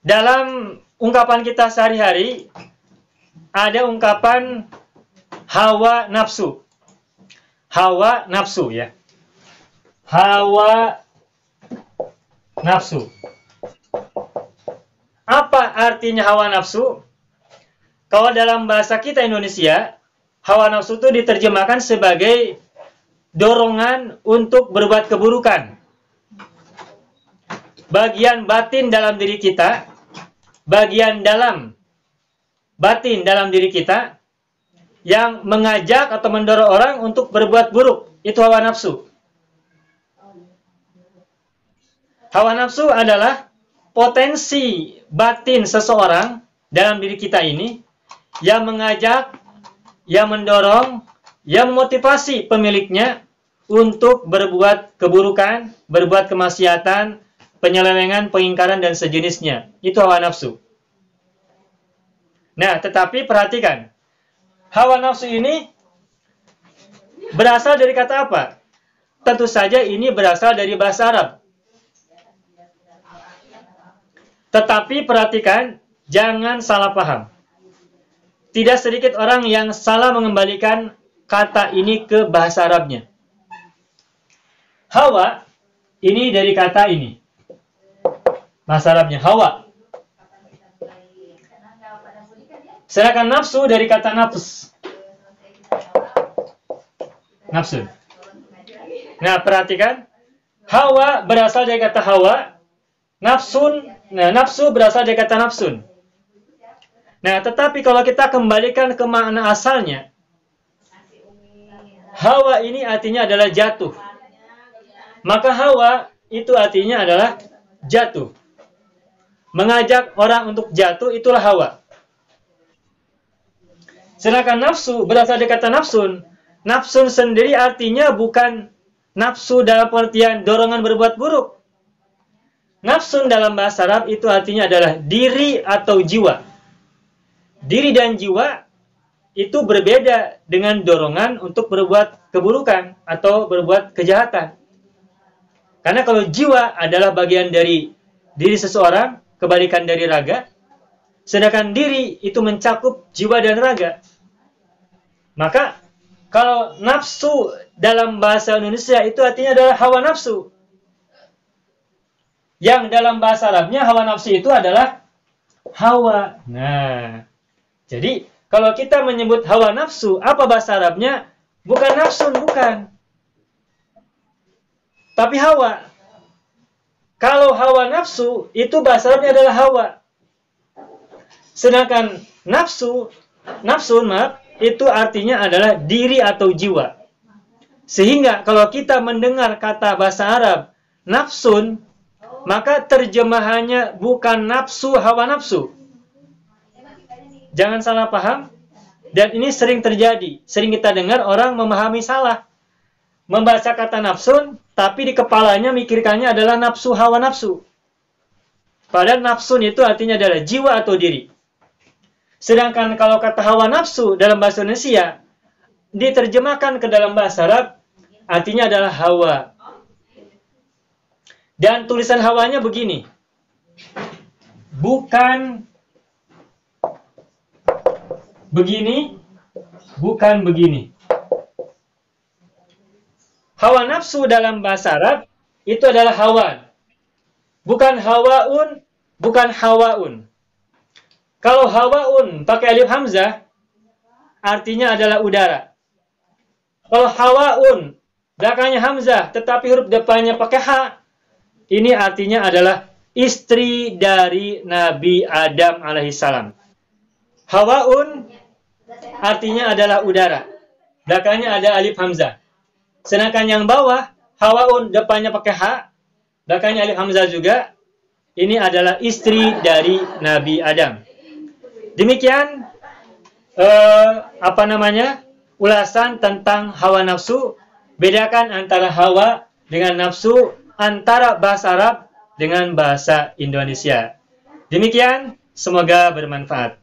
dalam ungkapan kita sehari-hari ada ungkapan hawa nafsu. Hawa nafsu ya. Hawa nafsu. Apa artinya hawa nafsu? Kalau dalam bahasa kita Indonesia, hawa nafsu itu diterjemahkan sebagai dorongan untuk berbuat keburukan. Bagian batin dalam diri kita, bagian dalam batin dalam diri kita yang mengajak atau mendorong orang untuk berbuat buruk. Itu hawa nafsu. Hawa nafsu adalah potensi batin seseorang dalam diri kita ini yang mengajak, yang mendorong, yang memotivasi pemiliknya untuk berbuat keburukan, berbuat kemaksiatan, penyelewengan, pengingkaran, dan sejenisnya. Itu hawa nafsu. Nah, tetapi perhatikan, hawa nafsu ini berasal dari kata apa? Tentu saja ini berasal dari bahasa Arab. Tetapi perhatikan, jangan salah paham. Tidak sedikit orang yang salah mengembalikan kata ini ke bahasa Arabnya. Hawa, ini dari kata ini. Bahasa Arabnya, hawa. Sedangkan nafsu dari kata nafs. Nafsu. Nah, perhatikan. Hawa berasal dari kata hawa. Nafsu berasal dari kata nafsun. Nah, tetapi kalau kita kembalikan ke makna asalnya, hawa ini artinya adalah jatuh. Maka hawa itu artinya adalah jatuh. Mengajak orang untuk jatuh, itulah hawa. Sedangkan nafsu berasal dari kata nafsun. Nafsun sendiri artinya bukan nafsu dalam pengertian dorongan berbuat buruk. Nafsun dalam bahasa Arab itu artinya adalah diri atau jiwa. Diri dan jiwa itu berbeda dengan dorongan untuk berbuat keburukan atau berbuat kejahatan. Karena kalau jiwa adalah bagian dari diri seseorang, kebalikan dari raga, sedangkan diri itu mencakup jiwa dan raga. Maka kalau nafsu dalam bahasa Indonesia itu artinya adalah hawa nafsu. Yang dalam bahasa Arabnya hawa nafsu itu adalah hawa. Nah, jadi kalau kita menyebut hawa nafsu, apa bahasa Arabnya? Bukan nafsun, bukan. Tapi hawa. Kalau hawa nafsu, itu bahasa Arabnya adalah hawa. Sedangkan nafsun, itu artinya adalah diri atau jiwa. Sehingga kalau kita mendengar kata bahasa Arab, nafsun, maka terjemahannya bukan nafsu, hawa nafsu. Jangan salah paham. Dan ini sering terjadi. Sering kita dengar orang memahami salah. Membaca kata nafsun, tapi di kepalanya mikirkannya adalah nafsu, hawa nafsu. Padahal nafsun itu artinya adalah jiwa atau diri. Sedangkan kalau kata hawa nafsu dalam bahasa Indonesia, diterjemahkan ke dalam bahasa Arab, artinya adalah hawa. Dan tulisan hawanya begini. Bukan begini, bukan begini. Hawa nafsu dalam bahasa Arab itu adalah hawan. Bukan hawaun, bukan hawaun. Kalau hawaun pakai alif hamzah, artinya adalah udara. Kalau hawaun, belakangnya hamzah, tetapi huruf depannya pakai ha, ini artinya adalah istri dari Nabi Adam alaihissalam. Hawaun artinya adalah udara. Belakangnya ada alif hamzah. Sedangkan yang bawah, hawaun depannya pakai ha, belakangnya alif hamzah juga. Ini adalah istri dari Nabi Adam. Demikian ulasan tentang hawa nafsu. Bedakan antara hawa dengan nafsu, antara bahasa Arab dengan bahasa Indonesia. Demikian, semoga bermanfaat.